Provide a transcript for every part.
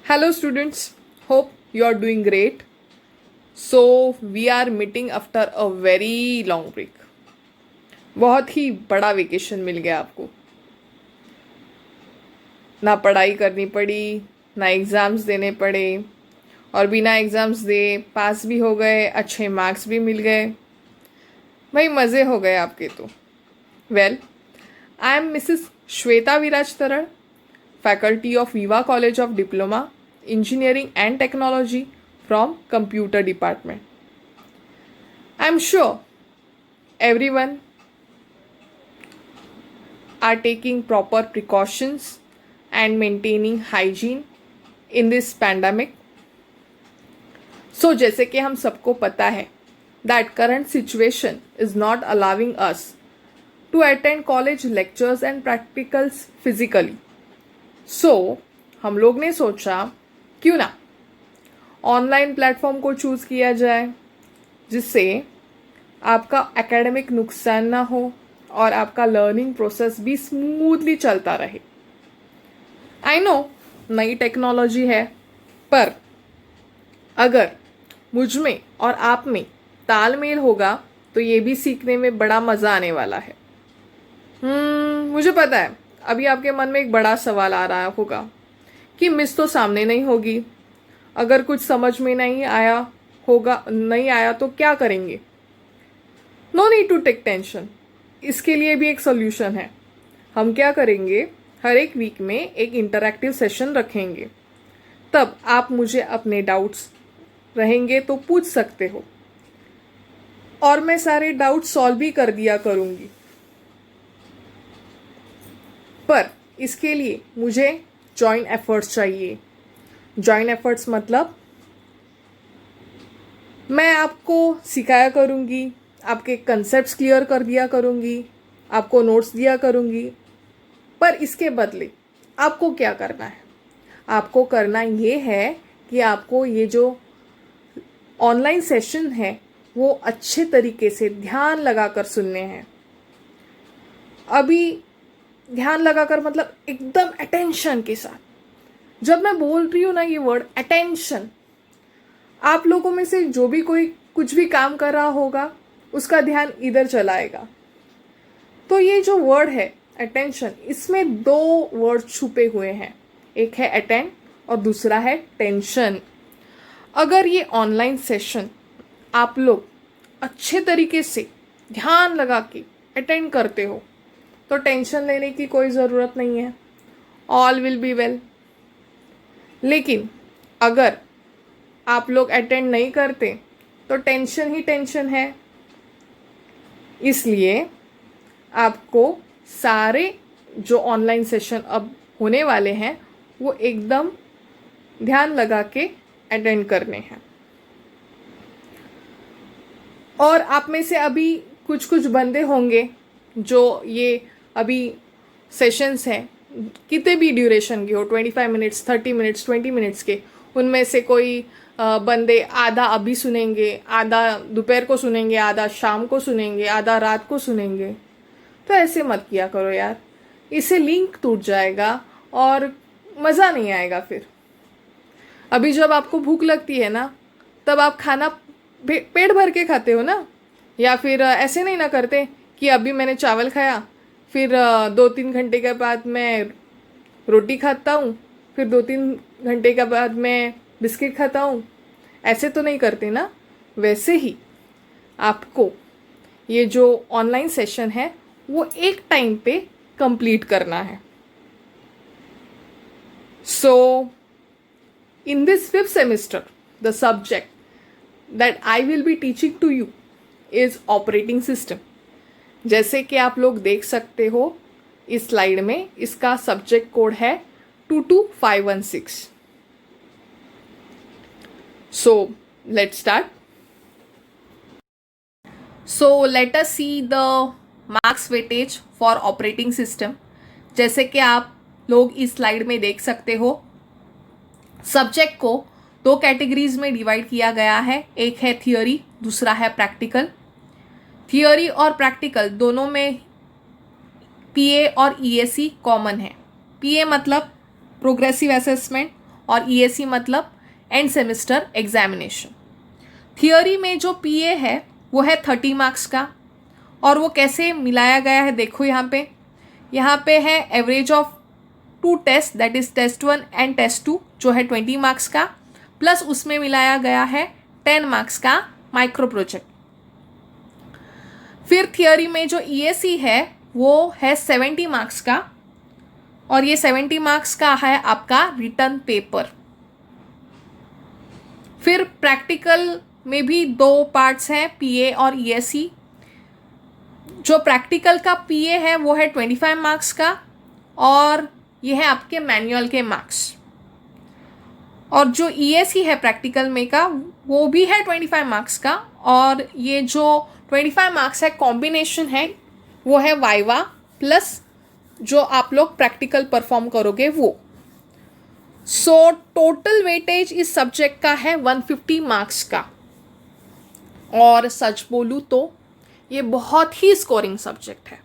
Hello, students. Hope you are doing great. So, we are meeting after a very long break. बहुत ही बड़ा vacation मिल गया आपको. ना पढ़ाई करनी पड़ी, ना एग्ज़ाम्स देने पड़े, और बिना एग्ज़ाम्स दे पास भी हो गए, अच्छे मार्क्स भी मिल गए. भाई मज़े हो गए आपके तो. Well, I am Mrs Shweta Viraj तरड़, faculty of Viva College of Diploma, Engineering and Technology from Computer Department. I am sure everyone are taking proper precautions and maintaining hygiene in this pandemic. So जैसे कि हम सबको पता है that current situation is not allowing us to attend college lectures and practicals physically. सो हम लोग ने सोचा क्यों ना ऑनलाइन प्लेटफॉर्म को चूज़ किया जाए, जिससे आपका एकेडमिक नुकसान ना हो और आपका लर्निंग प्रोसेस भी स्मूथली चलता रहे. आई नो नई टेक्नोलॉजी है, पर अगर मुझ में और आप में तालमेल होगा तो ये भी सीखने में बड़ा मज़ा आने वाला है. मुझे पता है अभी आपके मन में एक बड़ा सवाल आ रहा होगा कि मिस तो सामने नहीं होगी, अगर कुछ समझ में नहीं आया तो क्या करेंगे. No need to take tension, इसके लिए भी एक सोल्यूशन है. हम क्या करेंगे, हर एक वीक में एक इंटरैक्टिव सेशन रखेंगे. तब आप मुझे अपने डाउट्स रहेंगे तो पूछ सकते हो, और मैं सारे डाउट सॉल्व भी कर दिया करूँगी. पर इसके लिए मुझे जॉइंट एफर्ट्स चाहिए. जॉइंट एफर्ट्स मतलब मैं आपको सिखाया करूँगी, आपके कंसेप्ट्स क्लियर कर दिया करूँगी, आपको नोट्स दिया करूँगी. पर इसके बदले आपको क्या करना है? आपको करना ये है कि आपको ये जो ऑनलाइन सेशन है वो अच्छे तरीके से ध्यान लगाकर सुनने हैं. अभी ध्यान लगाकर मतलब एकदम अटेंशन के साथ. जब मैं बोल रही हूँ ना ये वर्ड अटेंशन, आप लोगों में से जो भी कोई कुछ भी काम कर रहा होगा उसका ध्यान इधर चलाएगा. तो ये जो वर्ड है अटेंशन, इसमें दो वर्ड छुपे हुए हैं. एक है अटेंड और दूसरा है टेंशन. अगर ये ऑनलाइन सेशन आप लोग अच्छे तरीके से ध्यान लगा के अटेंड करते हो तो टेंशन लेने की कोई ज़रूरत नहीं है. All will be well. लेकिन अगर आप लोग अटेंड नहीं करते तो टेंशन ही टेंशन है. इसलिए आपको सारे जो ऑनलाइन सेशन अब होने वाले हैं वो एकदम ध्यान लगा के अटेंड करने हैं. और आप में से अभी कुछ कुछ बंदे होंगे जो ये अभी सेशंस हैं कितने भी ड्यूरेशन के हो, 25 मिनट्स, 30 मिनट्स, 20 मिनट्स के, उनमें से कोई बंदे आधा अभी सुनेंगे, आधा दोपहर को सुनेंगे, आधा शाम को सुनेंगे, आधा रात को सुनेंगे. तो ऐसे मत किया करो यार, इससे लिंक टूट जाएगा और मज़ा नहीं आएगा. फिर अभी जब आपको भूख लगती है ना तब आप खाना पेट भर के खाते हो ना, या फिर ऐसे नहीं ना करते कि अभी मैंने चावल खाया, फिर 2-3 घंटे के बाद मैं रोटी खाता हूँ, फिर 2-3 घंटे के बाद मैं बिस्किट खाता हूँ. ऐसे तो नहीं करते ना. वैसे ही आपको ये जो ऑनलाइन सेशन है वो एक टाइम पे कंप्लीट करना है. So in this 5th semester the subject that I will be teaching to you is operating system. जैसे कि आप लोग देख सकते हो इस स्लाइड में, इसका सब्जेक्ट कोड है 22516. So let's start. So let us see the marks weightage for operating system. जैसे कि आप लोग इस स्लाइड में देख सकते हो, सब्जेक्ट को 2 कैटेगरीज में डिवाइड किया गया है. एक है थियोरी, दूसरा है प्रैक्टिकल. थियोरी और प्रैक्टिकल दोनों में पीए और ईएसी कॉमन है. पीए मतलब प्रोग्रेसिव असेसमेंट और EAC मतलब एंड सेमेस्टर एग्जामिनेशन। थियोरी में जो PA है वो है 30 मार्क्स का, और वो कैसे मिलाया गया है देखो यहाँ पे है average of 2 test, that is test 1 and test 2 जो है 20 मार्क्स का, प्लस उसमें मिलाया गया है 10 मार्क्स का माइक्रो प्रोजेक्ट। फिर थियोरी में जो EAC है वो है 70 मार्क्स का, और ये 70 मार्क्स का है आपका रिटर्न पेपर। फिर प्रैक्टिकल में भी 2 पार्ट्स हैं, PA और EAC। जो प्रैक्टिकल का PA है वो है 25 मार्क्स का, और ये है आपके मैनुअल के मार्क्स। और जो EAC है प्रैक्टिकल में का वो भी है 25 मार्क्स का, और ये जो 25 मार्क्स है कॉम्बिनेशन है वो है वाइवा प्लस जो आप लोग प्रैक्टिकल परफॉर्म करोगे वो। सो टोटल वेटेज इस सब्जेक्ट का है 150 मार्क्स का, और सच बोलूँ तो ये बहुत ही स्कोरिंग सब्जेक्ट है।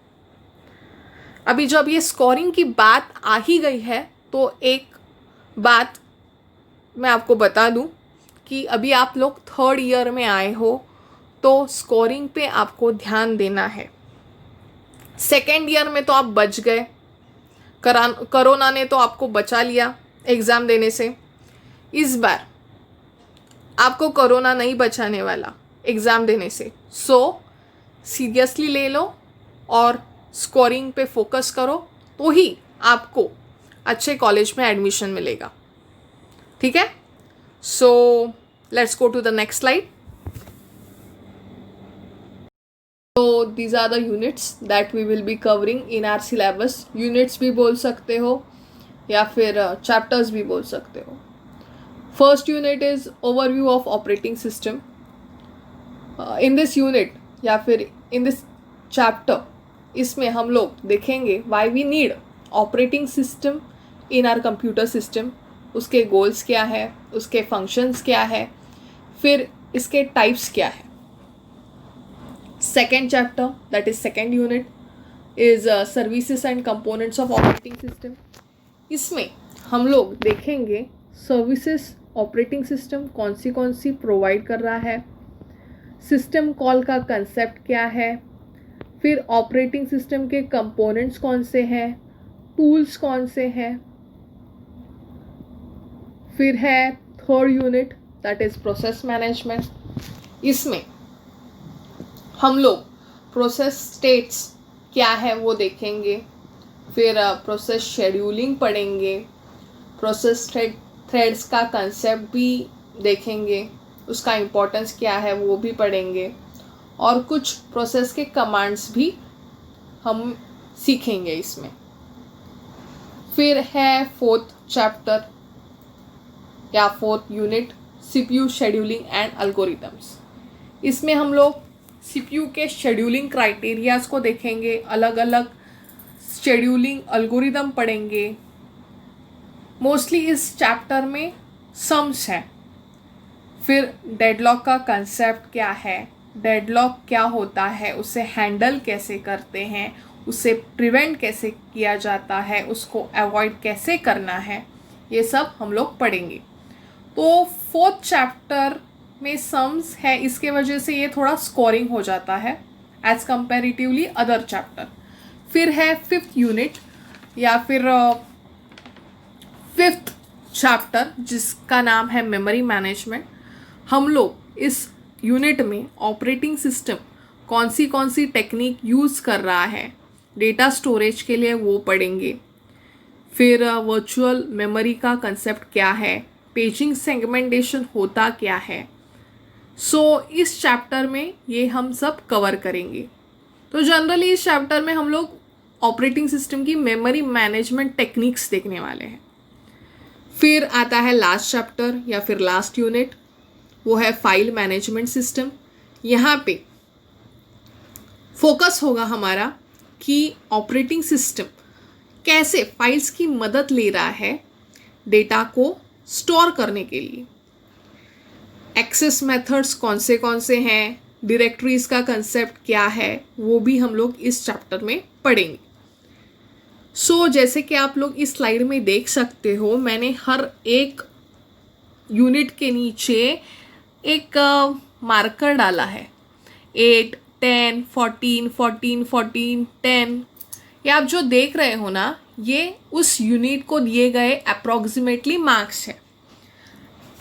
अभी जब ये स्कोरिंग की बात आ ही गई है तो एक बात मैं आपको बता दूं कि अभी आप लोग 3rd ईयर में आए हो तो स्कोरिंग पे आपको ध्यान देना है। 2nd ईयर में तो आप बच गए, कोरोना ने तो आपको बचा लिया एग्ज़ाम देने से। इस बार आपको कोरोना नहीं बचाने वाला एग्ज़ाम देने से। सो सीरियसली ले लो और स्कोरिंग पे फोकस करो, तो ही आपको अच्छे कॉलेज में एडमिशन मिलेगा। ठीक है? So let's go to the next slide. So these are the units that we will be covering in our syllabus. Units भी बोल सकते हो या फिर chapters भी बोल सकते हो। First unit is overview of operating system. In this unit या फिर in this chapter इसमें हम लोग देखेंगे why we need operating system in our computer system. उसके goals क्या है, उसके functions क्या है, फिर इसके types क्या है। Second chapter, that is second unit, is services and components of operating system. इसमें हम लोग देखेंगे सर्विसेज ऑपरेटिंग सिस्टम कौन सी प्रोवाइड कर रहा है, सिस्टम कॉल का कंसेप्ट क्या है, फिर ऑपरेटिंग सिस्टम के कंपोनेंट्स कौन से हैं, टूल्स कौन से हैं, फिर है third unit that is process management. इसमें हम लोग प्रोसेस स्टेट्स क्या है वो देखेंगे, फिर प्रोसेस शेड्यूलिंग पढ़ेंगे, प्रोसेस थ्रेड्स का कंसेप्ट भी देखेंगे, उसका इम्पोर्टेंस क्या है वो भी पढ़ेंगे, और कुछ प्रोसेस के कमांड्स भी हम सीखेंगे इसमें। फिर है फोर्थ चैप्टर या fourth unit CPU scheduling and algorithms. इसमें हम लोग CPU के शेड्यूलिंग क्राइटेरियाज को देखेंगे, अलग अलग शेड्यूलिंग अल्गोरिदम पढ़ेंगे। मोस्टली इस चैप्टर में सम्स है। फिर डेडलॉक का कंसेप्ट क्या है, डेडलॉक क्या होता है, उसे हैंडल कैसे करते हैं, उसे प्रिवेंट कैसे किया जाता है, उसको अवॉइड कैसे करना है, ये सब हम लोग पढ़ेंगे। तो फोर्थ चैप्टर में सम्स है, इसके वजह से ये थोड़ा स्कोरिंग हो जाता है एज कंपेरेटिवली अदर चैप्टर। फिर है फिफ्थ यूनिट या फिर फिफ्थ चैप्टर जिसका नाम है मेमोरी मैनेजमेंट। हम लोग इस यूनिट में ऑपरेटिंग सिस्टम कौन सी टेक्निक यूज़ कर रहा है डेटा स्टोरेज के लिए वो पढ़ेंगे। फिर वर्चुअल मेमोरी का कंसेप्ट क्या है, पेजिंग सेगमेंटेशन होता क्या है। इस चैप्टर में ये हम सब कवर करेंगे। तो जनरली इस चैप्टर में हम लोग ऑपरेटिंग सिस्टम की मेमोरी मैनेजमेंट टेक्निक्स देखने वाले हैं। फिर आता है लास्ट चैप्टर या फिर लास्ट यूनिट, वो है फाइल मैनेजमेंट सिस्टम। यहाँ पे फोकस होगा हमारा कि ऑपरेटिंग सिस्टम कैसे फाइल्स की मदद ले रहा है डेटा को स्टोर करने के लिए। एक्सेस मेथड्स कौन से हैं, डायरेक्टरीज का कंसेप्ट क्या है, वो भी हम लोग इस चैप्टर में पढ़ेंगे। जैसे कि आप लोग इस स्लाइड में देख सकते हो, मैंने हर एक यूनिट के नीचे एक मार्कर डाला है 8, 10, 14, 14, 14, 10। ये आप जो देख रहे हो ना, ये उस यूनिट को दिए गए अप्रॉक्सीमेटली मार्क्स है।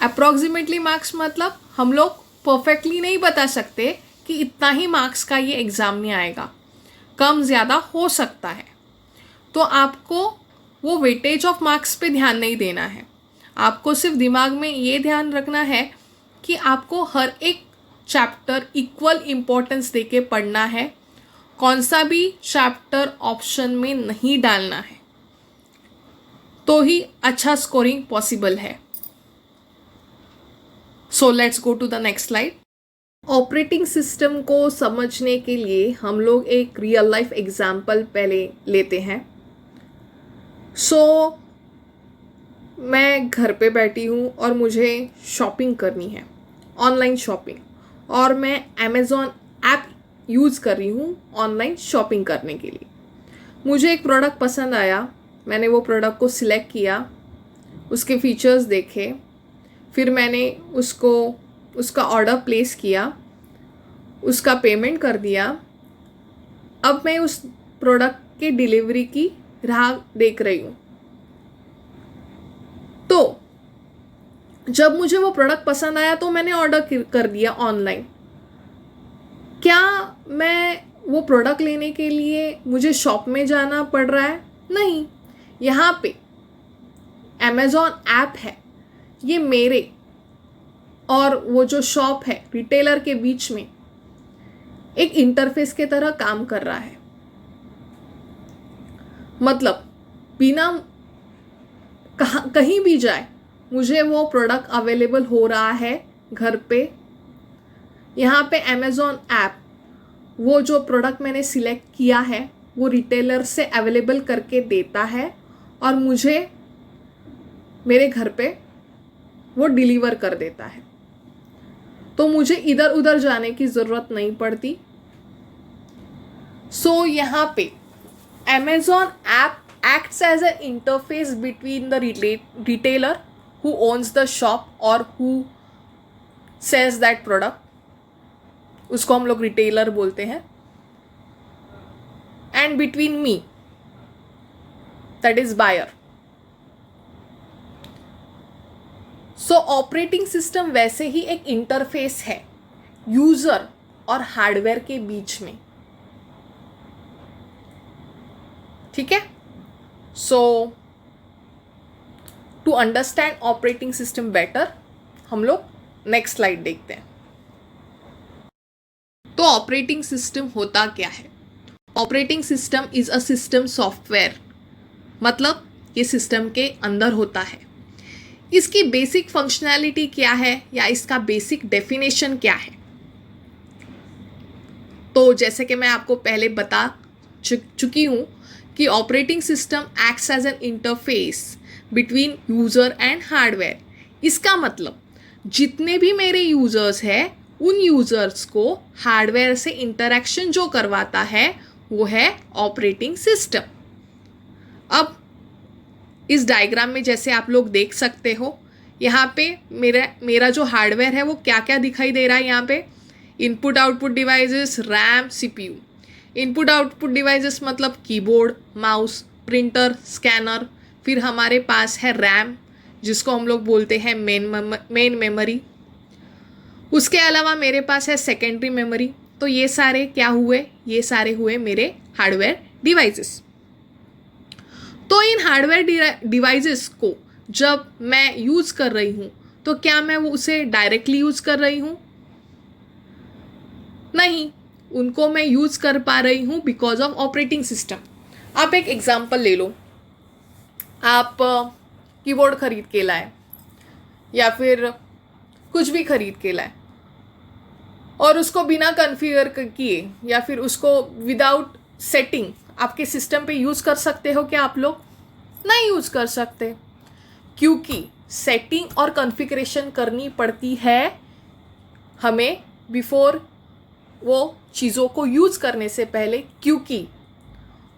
अप्रॉक्सीमेटली मार्क्स मतलब हम लोग परफेक्टली नहीं बता सकते कि इतना ही मार्क्स का ये एग्ज़ाम में आएगा, कम ज़्यादा हो सकता है। तो आपको वो वेटेज ऑफ मार्क्स पे ध्यान नहीं देना है। आपको सिर्फ दिमाग में ये ध्यान रखना है कि आपको हर एक चैप्टर इक्वल इम्पोर्टेंस देके पढ़ना है, कौन सा भी चैप्टर ऑप्शन में नहीं डालना है, तो ही अच्छा स्कोरिंग पॉसिबल है। So let's go to the next slide. Operating system को समझने के लिए हम लोग एक रियल लाइफ एग्जाम्पल पहले लेते हैं। मैं घर पे बैठी हूँ और मुझे शॉपिंग करनी है, ऑनलाइन शॉपिंग, और मैं अमेज़ॉन ऐप यूज़ कर रही हूँ ऑनलाइन शॉपिंग करने के लिए। मुझे एक प्रोडक्ट पसंद आया, मैंने वो प्रोडक्ट को सिलेक्ट किया, उसके फीचर्स देखे, फिर मैंने उसका ऑर्डर प्लेस किया, उसका पेमेंट कर दिया। अब मैं उस प्रोडक्ट के डिलीवरी की राह देख रही हूँ। तो जब मुझे वो प्रोडक्ट पसंद आया तो मैंने ऑर्डर कर दिया ऑनलाइन। क्या मैं वो प्रोडक्ट लेने के लिए मुझे शॉप में जाना पड़ रहा है? नहीं, यहाँ पे अमेज़ॉन ऐप है, ये मेरे और वो जो शॉप है रिटेलर के बीच में एक इंटरफेस के तरह काम कर रहा है। मतलब बिना कहीं भी जाए मुझे वो प्रोडक्ट अवेलेबल हो रहा है घर पे। यहाँ पे अमेज़ॉन ऐप वो जो प्रोडक्ट मैंने सिलेक्ट किया है वो रिटेलर से अवेलेबल करके देता है और मुझे मेरे घर पे वो डिलीवर कर देता है। तो मुझे इधर उधर जाने की ज़रूरत नहीं पड़ती। सो यहाँ पे Amazon app acts as an interface between the retailer who owns the shop or who sells that product, उसको हम लोग रिटेलर बोलते हैं, and between me, that is buyer. So operating system वैसे ही एक इंटरफेस है यूज़र और हार्डवेयर के बीच में, ठीक है। So to understand operating system better हम लोग नेक्स्ट स्लाइड देखते हैं। तो ऑपरेटिंग सिस्टम होता क्या है? Operating system is a system software, मतलब ये सिस्टम के अंदर होता है। इसकी बेसिक फंक्शनैलिटी क्या है या इसका बेसिक डेफिनेशन क्या है? तो जैसे कि मैं आपको पहले बता चुकी हूँ कि operating system acts as an interface between user and hardware. इसका मतलब जितने भी मेरे यूज़र्स हैं उन यूज़र्स को हार्डवेयर से इंटरेक्शन जो करवाता है वो है ऑपरेटिंग सिस्टम। अब इस डायग्राम में जैसे आप लोग देख सकते हो, यहाँ पे मेरा जो हार्डवेयर है वो क्या क्या दिखाई दे रहा है। यहाँ पे input output devices, RAM, CPU. Input output devices मतलब कीबोर्ड, माउस, प्रिंटर, स्कैनर। फिर हमारे पास है रैम जिसको हम लोग बोलते हैं मेन मेमोरी। उसके अलावा मेरे पास है सेकेंडरी मेमोरी। तो ये सारे क्या हुए? ये सारे हुए मेरे हार्डवेयर डिवाइसेस। तो इन हार्डवेयर डिवाइसेस को जब मैं यूज़ कर रही हूँ तो क्या मैं वो उसे डायरेक्टली यूज़ कर रही हूँ? नहीं, उनको मैं यूज़ कर पा रही हूँ बिकॉज ऑफ ऑपरेटिंग सिस्टम। आप एक एग्जांपल ले लो, आप कीबोर्ड खरीद के लाए या फिर कुछ भी खरीद के लाए और उसको बिना कॉन्फ़िगर किए या फिर उसको विदाउट सेटिंग आपके सिस्टम पे यूज़ कर सकते हो क्या? आप लोग नहीं यूज़ कर सकते, क्योंकि सेटिंग और कॉन्फ़िगरेशन करनी पड़ती है हमें बिफोर वो चीज़ों को यूज़ करने से पहले। क्योंकि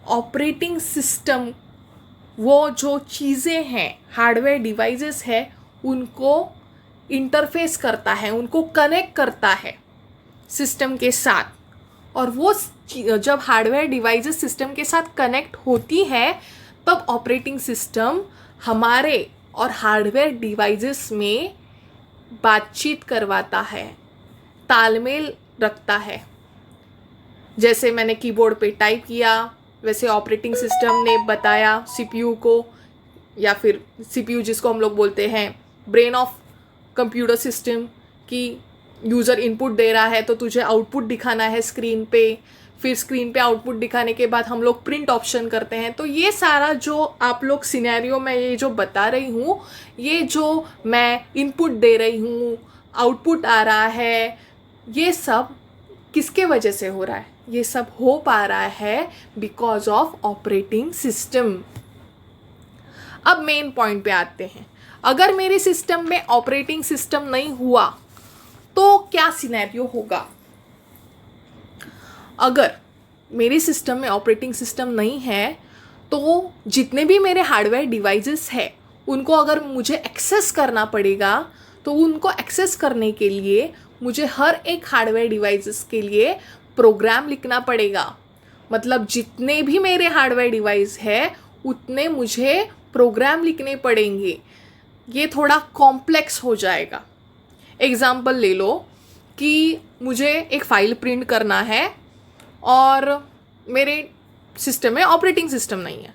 ऑपरेटिंग सिस्टम वो जो चीज़ें हैं, हार्डवेयर डिवाइसेस है, उनको इंटरफेस करता है, उनको कनेक्ट करता है सिस्टम के साथ। और वो जब हार्डवेयर डिवाइसेस सिस्टम के साथ कनेक्ट होती है तब ऑपरेटिंग सिस्टम हमारे और हार्डवेयर डिवाइसेस में बातचीत करवाता है, तालमेल रखता है। जैसे मैंने कीबोर्ड पे टाइप किया वैसे ऑपरेटिंग सिस्टम ने बताया सीपीयू को, या फिर सीपीयू जिसको हम लोग बोलते हैं ब्रेन ऑफ कंप्यूटर सिस्टम, कि यूज़र इनपुट दे रहा है तो तुझे आउटपुट दिखाना है स्क्रीन पे। फिर स्क्रीन पे आउटपुट दिखाने के बाद हम लोग प्रिंट ऑप्शन करते हैं। तो ये सारा जो आप लोग सिनेरियो में ये जो बता रही हूँ, ये जो मैं इनपुट दे रही हूँ, आउटपुट आ रहा है, ये सब किसके वजह से हो रहा है? ये सब हो पा रहा है बिकॉज ऑफ ऑपरेटिंग सिस्टम। अब मेन पॉइंट पे आते हैं। अगर मेरे सिस्टम में ऑपरेटिंग सिस्टम नहीं हुआ तो क्या सिनेरियो होगा? अगर मेरे सिस्टम में ऑपरेटिंग सिस्टम नहीं है तो जितने भी मेरे हार्डवेयर डिवाइसेस हैं उनको अगर मुझे एक्सेस करना पड़ेगा, तो उनको एक्सेस करने के लिए मुझे हर एक हार्डवेयर डिवाइसेस के लिए प्रोग्राम लिखना पड़ेगा। मतलब जितने भी मेरे हार्डवेयर डिवाइस है उतने मुझे प्रोग्राम लिखने पड़ेंगे। ये थोड़ा कॉम्प्लेक्स हो जाएगा। एग्जाम्पल ले लो कि मुझे एक फ़ाइल प्रिंट करना है और मेरे सिस्टम में ऑपरेटिंग सिस्टम नहीं है,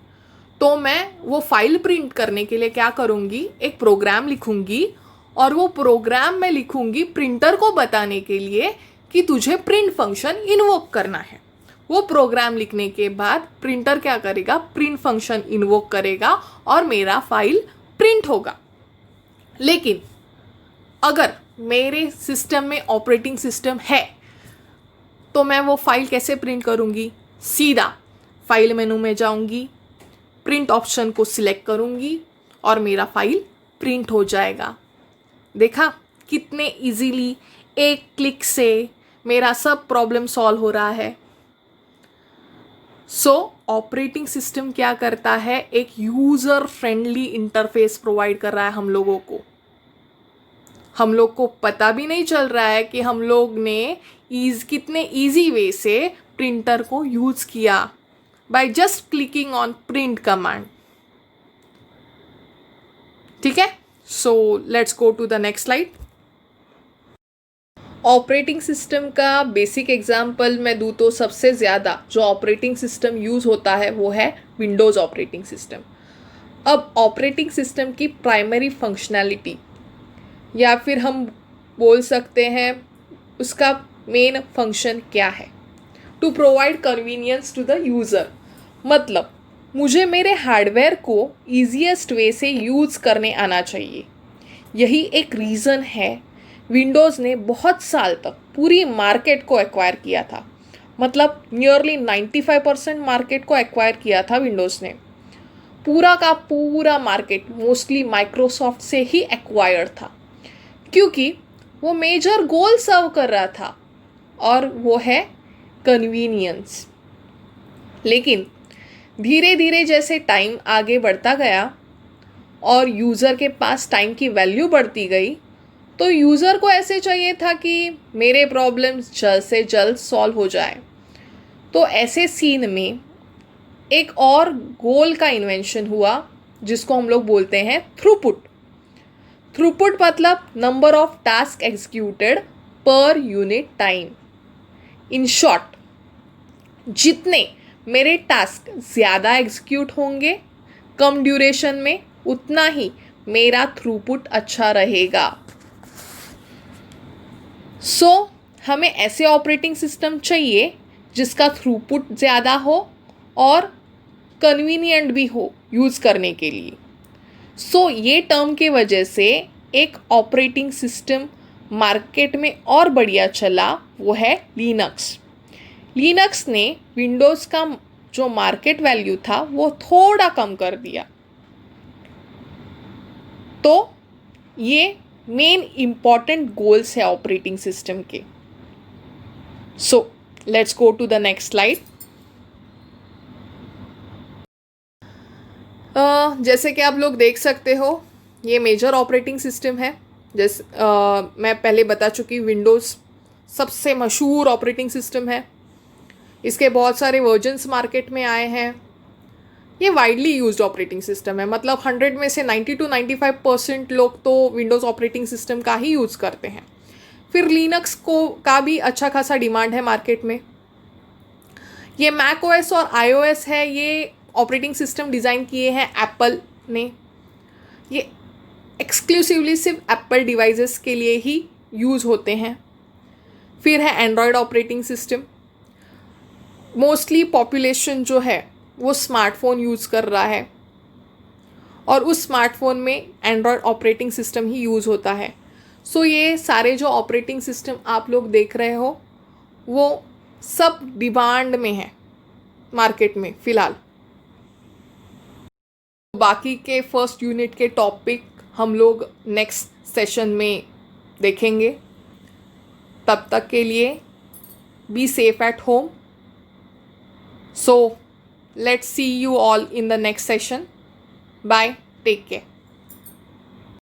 तो मैं वो फाइल प्रिंट करने के लिए क्या करूँगी, एक प्रोग्राम लिखूँगी। और वो प्रोग्राम मैं लिखूँगी प्रिंटर को बताने के लिए कि तुझे प्रिंट फंक्शन इन्वोक करना है। वो प्रोग्राम लिखने के बाद प्रिंटर क्या करेगा, प्रिंट फंक्शन इन्वोक करेगा और मेरा फाइल प्रिंट होगा। लेकिन अगर मेरे सिस्टम में ऑपरेटिंग सिस्टम है तो मैं वो फाइल कैसे प्रिंट करूँगी? सीधा फाइल मेनू में जाऊँगी, प्रिंट ऑप्शन को सिलेक्ट करूँगी और मेरा फाइल प्रिंट हो जाएगा। देखा कितने इजीली एक क्लिक से मेरा सब प्रॉब्लम सॉल्व हो रहा है। सो ऑपरेटिंग सिस्टम क्या करता है, एक यूज़र फ्रेंडली इंटरफेस प्रोवाइड कर रहा है हम लोगों को। हम लोग को पता भी नहीं चल रहा है कि हम लोग ने कितने इजी वे से प्रिंटर को यूज़ किया by just clicking on print command. ठीक है, so let's go to the next slide. Operating system का बेसिक एग्जाम्पल मैं दूँ तो सबसे ज़्यादा जो ऑपरेटिंग सिस्टम यूज़ होता है वो है विंडोज़ ऑपरेटिंग सिस्टम। अब ऑपरेटिंग सिस्टम की प्राइमरी फंक्शनैलिटी, या फिर हम बोल सकते हैं उसका मेन फंक्शन क्या है, to provide convenience to the user. मतलब मुझे मेरे हार्डवेयर को ईजीएस्ट वे से यूज़ करने आना चाहिए। यही एक रीज़न है विंडोज़ ने बहुत साल तक पूरी मार्केट को एक्वायर किया था। मतलब नियरली 95% मार्केट को एक्वायर किया था विंडोज़ ने। पूरा का पूरा मार्केट मोस्टली माइक्रोसॉफ्ट से ही एक्वायर्ड था, क्योंकि वो मेजर गोल सर्व कर रहा था और वो है कन्वीनियंस। लेकिन धीरे धीरे जैसे टाइम आगे बढ़ता गया और यूज़र के पास टाइम की वैल्यू बढ़ती गई, तो यूज़र को ऐसे चाहिए था कि मेरे प्रॉब्लम्स जल्द से जल्द सॉल्व हो जाए। तो ऐसे सीन में एक और गोल का इन्वेंशन हुआ जिसको हम लोग बोलते हैं थ्रूपुट। थ्रूपुट मतलब number of task executed per unit time. In short, जितने मेरे टास्क ज़्यादा एग्जीक्यूट होंगे कम ड्यूरेशन में, उतना ही मेरा थ्रूपुट अच्छा रहेगा। सो हमें ऐसे ऑपरेटिंग सिस्टम चाहिए जिसका थ्रूपुट ज़्यादा हो और कन्वीनियंट भी हो यूज़ करने के लिए। सो ये टर्म के वजह से एक ऑपरेटिंग सिस्टम मार्केट में और बढ़िया चला, वो है लिनक्स। लिनक्स ने विंडोज़ का जो मार्केट वैल्यू था वो थोड़ा कम कर दिया। तो ये मेन इम्पॉर्टेंट गोल्स है ऑपरेटिंग सिस्टम के। So let's go to the next slide. जैसे कि आप लोग देख सकते हो, ये मेजर ऑपरेटिंग सिस्टम है जैसे मैं पहले बता चुकी, विंडोज़ सबसे मशहूर ऑपरेटिंग सिस्टम है। इसके बहुत सारे वर्जन्स मार्केट में आए हैं। ये वाइडली यूज्ड ऑपरेटिंग सिस्टम है, मतलब 100 में से 90 to 95% लोग तो विंडोज़ ऑपरेटिंग सिस्टम का ही यूज़ करते हैं। फिर लिनक्स का भी अच्छा खासा डिमांड है मार्केट में। ये मैक ओएस और iOS है, ये ऑपरेटिंग सिस्टम डिज़ाइन किए हैं एप्पल ने। ये एक्सक्लूसिवली सिर्फ एप्पल डिवाइसेस के लिए ही यूज़ होते हैं। फिर है Android operating system. Mostly population जो है वो स्मार्टफोन यूज़ कर रहा है और उस स्मार्टफोन में एंड्रॉयड ऑपरेटिंग सिस्टम ही यूज़ होता है। सो ये सारे जो ऑपरेटिंग सिस्टम आप लोग देख रहे हो वो सब डिमांड में है मार्केट में फ़िलहाल। बाकी के फर्स्ट यूनिट के टॉपिक हम लोग नेक्स्ट सेशन में देखेंगे। तब तक के लिए be safe at home. So let's see you all in the next session. Bye. Take care.